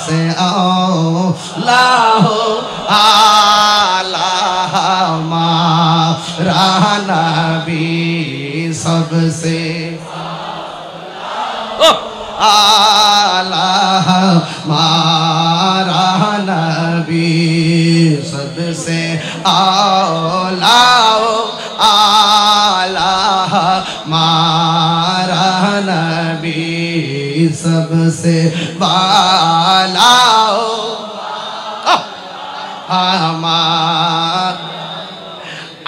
सबसे औला हो आला हमारा नबी सबसे आला हमारा नबी सबसे औला हो आला हमारा नबी सबसे बाला हो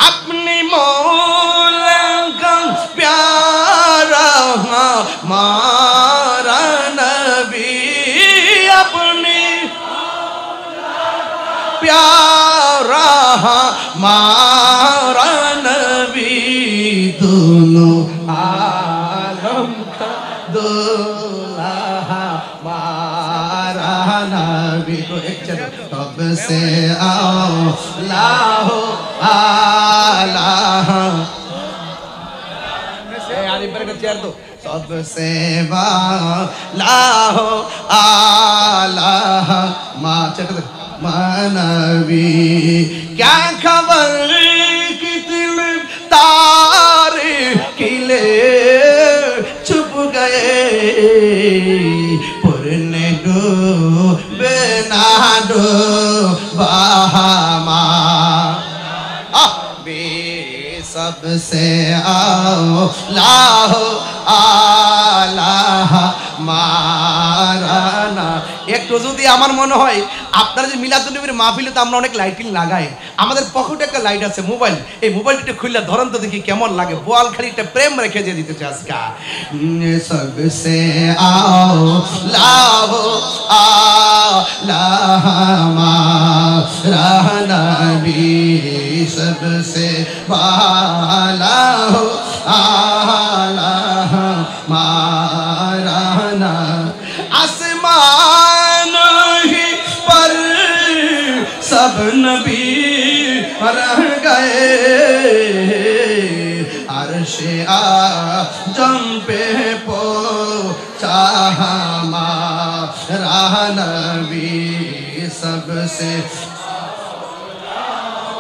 अपनी मौला का प्यारा हमारा नबी अपनी प्यारा हमारा नबी दोनों आलम का दूल्हा हमारा नबी को एक चलो सबसे औला हो आला चेयर दो सबसे वाला हो आला माँ चट मानवी क्या खबर कितने तारे किले चुप गए पुरने डो बेनाडो बहामा सबसे औला हो आला মারানা একটু যদি আমার মনে হয় আপনারা যে মিলাদুন নবীর মাহফিলে তো আমরা অনেক লাইটিং লাগাই আমাদের পকেটে একটা লাইট আছে মোবাইল এই মোবাইলটা খুললে ধরেন তো দেখি কেমন লাগে বোয়াল খালিটা প্রেম রেখে দিয়ে দিতে চাই আজকে सबसे औला हो आला हमारा नबी सबसे वाला हो आला हमारा आसमान ही पर सब नबी रह गए अर्शे आजम पे पहुंचा हमारा नबी सबसे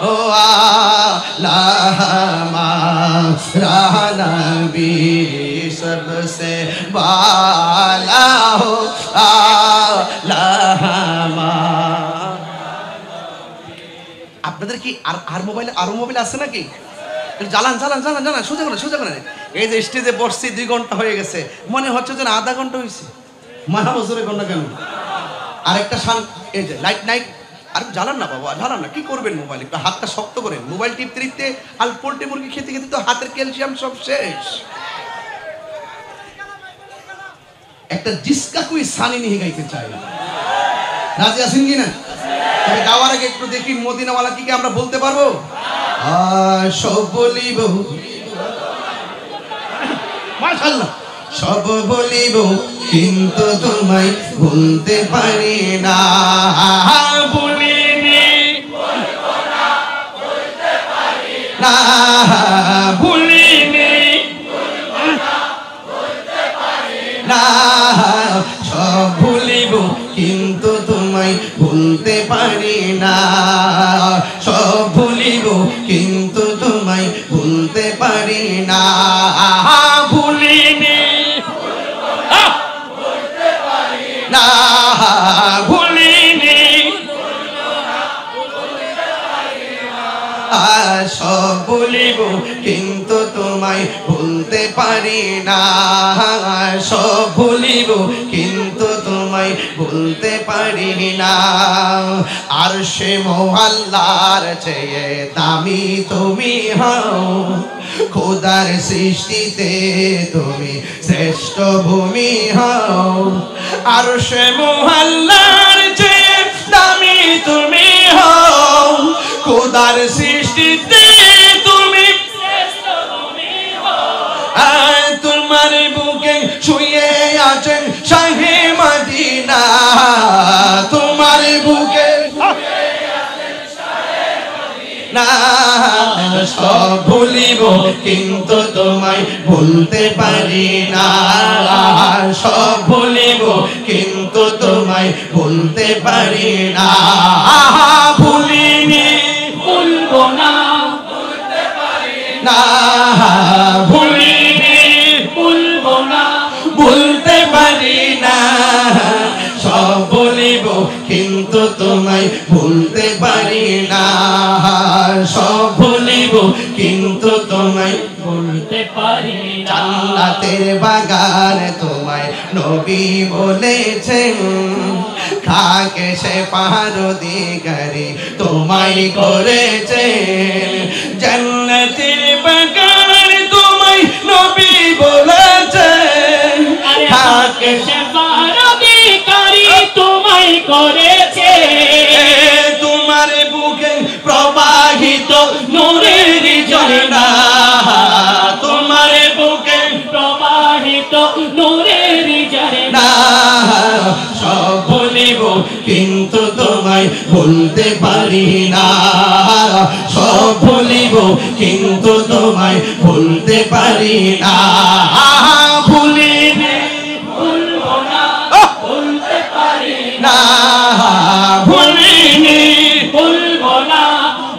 ओ आला हमारा नबी सबसे वाला हो आला আপনাদের কি আর মোবাইল আছে নাকি জ্বালান সোজা করে এই যে স্টেজে বসছি 2 ঘন্টা হয়ে গেছে মনে হচ্ছে যেন আধা ঘন্টা হয়েছে মাথা বছরে ঘন্টা কেন আরেকটা এই যে লাইট নাইট আর জ্বালান না বাবা জ্বালান না কি করবেন মোবাইল একটু হাতটা শক্ত করেন মোবাইল টিপতে আর পোল্ট্রি মুরগি খেতে তো হাতের ক্যালসিয়াম সব শেষ একটা জিসকা কুই সানি নিয়ে গাইতে চাই রাজি আছেন কি না তবে গাওয়ার আগে একটু দেখি মদিনাওয়ালা কি আমরা বলতে পারবো সব বলিব মাশাআল্লাহ সব বলিব কিন্তু তোমায় ভুলতে পারি না ভুলিনি বলবো না বলতে পারি না ভুলিনি বলবো না বলতে পারি না সব ভুলিব কিন্তু তোমায় ভুলতে পারি না সব ভুলিব কিন্তু তোমায় ভুলতে পারি না ভুলিনি বলতে পারি না ভুলিনি বলতে পারি না সব ভুলিব কিন্তু তোমায় ভুলতে পারি না সব ভুলিব কিন্তু তোমায় ভুলতে পারি না আরশে মোহাল্লার চেয়ে দামি তুমি হও খোদার সৃষ্টিতে তুমি শ্রেষ্ঠ ভূমি হও আরশে মোহাল্লার চেয়ে দামি তুমি হও খোদার সৃষ্টিতে তুমি শ্রেষ্ঠ ভূমি হও তোমার বুকে শুয়ে আছেন শাহে মদিনা তোমার বুকে শুয়ে আছেন শাহে মদিনা সব ভুলিব কিন্তু তোমায় ভুলতে পারি না, সব ভুলিব কিন্তু তোমায় ভুলতে পারি না, ভুলিনি ভুলবো না, ভুলতে পারি না, ভুলিনি ভুলবো না, ভুলতে পারি না, সব ভুলিব কিন্তু তোমায় ভুলতে পারি না, সব ভুলিব কিন্তু তোমায় ভুলতে পারি না। জান্নাতের বাগান তোমায় নবী বলেছেন, খাকে সে পাহাড় দিগারি তোমায় করেছেন, জান্নাতের বাগান তোমায় নবী বলেছেন, খাকে সে পাহাড় দিগারি তোমায় করেছে, তোমার বুকে প্রবাহিত নূরের ঝর্ণা, তোমার বুকে প্রবাহিত নূরের ঝর্ণা, সব ভুলিব কিন্তু তোমায় ভুলতে পারি না, সব ভুলিব কিন্তু তোমায় ভুলতে পারি না, ভুলিনি ভুলবো না, ভুলতে পারি না, ভুলিনি ভুলবো না,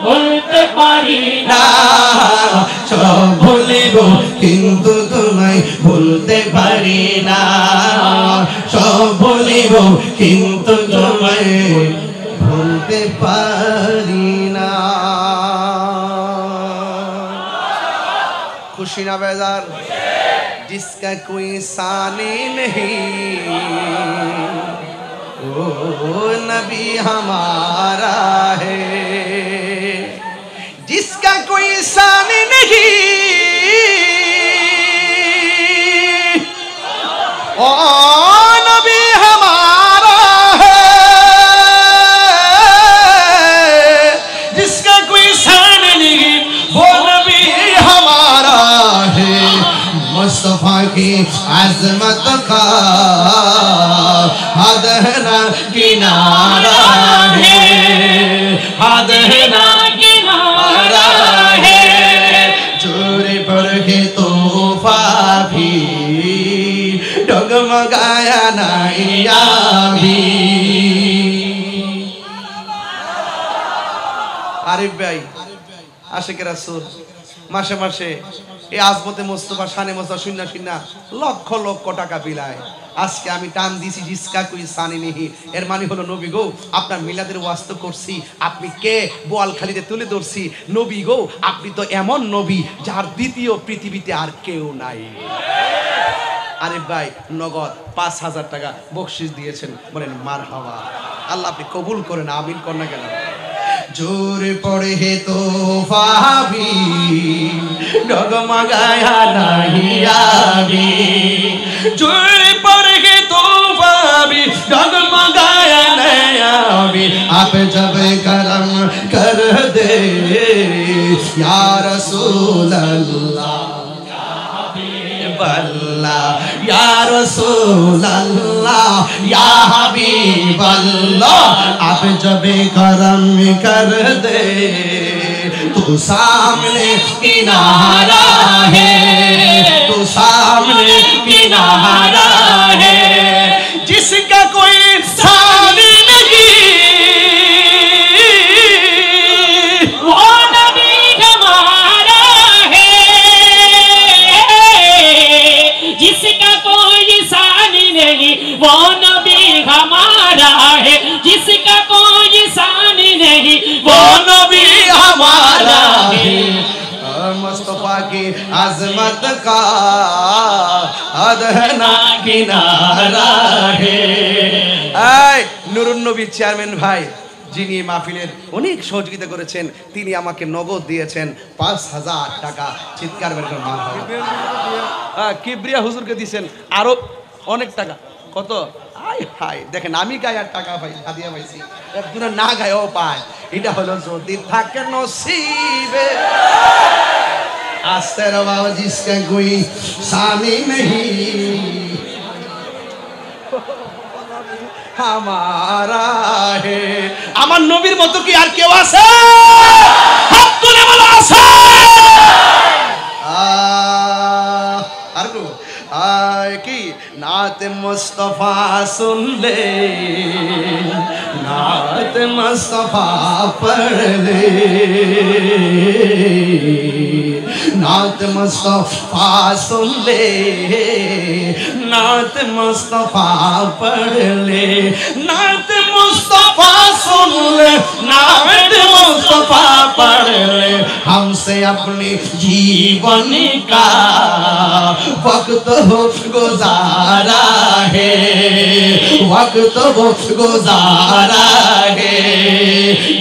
ভুলতে পারি না, সব ভুলিব কিন্তু তোমায় ভুলতে পারি না, সব ভুলিব কিন্তু তোমায় ভুলতে পারি না। खुशी ना बेजार जिसका कोई सानी नहीं, वो नबी हमारा है, जिसका कोई सानी नहीं, ओ नबी हमारा है, जिसका कोई सानी नहीं वो नबी हमारा है, मुस्तफा की अजमत का हद ना किनारा है, हद ना किनारा है, जोरे पर के तोहफा भी डगमगाया नाया भी। आरिफ भाई आशिक रसूल मासे मासे এই আজমতে মোস্তফা শানে মোস্তফা শূন্য শূন্য লক্ষ লক্ষ টাকা বিলায়, আজকে আমি টান দিছি জিসকা কই সানি নেহি, এর মানে হলো নবী গো আপনার মিলাদের ওয়াস্ত করছি, আপনি কে বোয়ালখালীতে তুলে ধরছি, নবী গো আপনি তো এমন নবী যার দ্বিতীয় পৃথিবীতে আর কেউ নাই। আরে ভাই নগদ ৫,০০০ টাকা বকশিশ দিয়েছেন, বলেন মারহাবা, আল্লাহ আপনি কবুল করেন, আমিন কর না কেন। जोर पड़े तो फाबी डगमगाया नहीं आबी, जोर पड़े तो फाबी डगमगाया नहीं आबी, आप जब करम कर दे या रसूल अल्लाह अल्लाह या रसूल अल्लाह या हबीब अल्लाह, आप जब करम कर दे तो सामने किनारा है, तो सामने किनारा है, जिसका कोई सानी नहीं वो नबी हमारा है, जिसका कोई सानी नहीं वो नबी हमारा है, जिसका कोई सानी नहीं वो नबी हमारा है, मुस्तफा की अजमत का अदना किनारा है। এই নুরুন নবী চেয়ারম্যান ভাই যিনি মাহফিলের অনেক সহযোগিতা করেছেন, তিনি আমাকে নগদ দিয়েছেন ৫,০০০ টাকা, চিৎকার বের করে মারহাবা। কিবরিয়া হুজুরকে দিয়েছেন আরো অনেক টাকা, কত আয় হায় দেখেন আমি গায়ে আর টাকা পাই হাদিয়া পাইছি, একজনে না গায়েও পায়, এটা হলো যদি থাকে নসিবে। आस्ते रवाओ जिसका कोई सानी नहीं हमारा है, আমার নবীর মতো কি আর কেউ আছে? হাত তুলে বলো আছে। আর করবো কি নাতে মুস্তফা শুনলে, নাতে মুস্তফা পড়লে, नात मुस्तफा सुन ले, नात मुस्तफा पढ़ ले, नात मुस्तफा सुन ले, नात मुस्तफा पढ़ ले। हमसे अपने जीवन का वक्त हो गुजारा है, वक्त हो गुजारा है,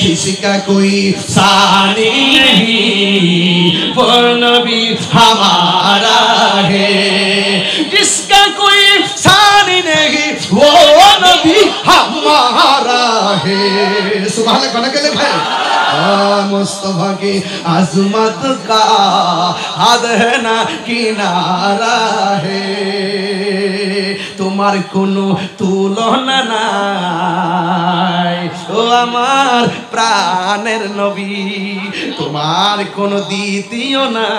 जिसका कोई सानी नहीं वो नबी हमारा है, जिसका कोई सानी नहीं वो नबी हमारा है। सुभान अल्लाह के लिखे मुस्तफा की अजमत का हद है ना किनारा है, তোমার কোনো তুলনা নাই ও আমার প্রাণের নবী, তোমার কোনো দ্বিতীয় না।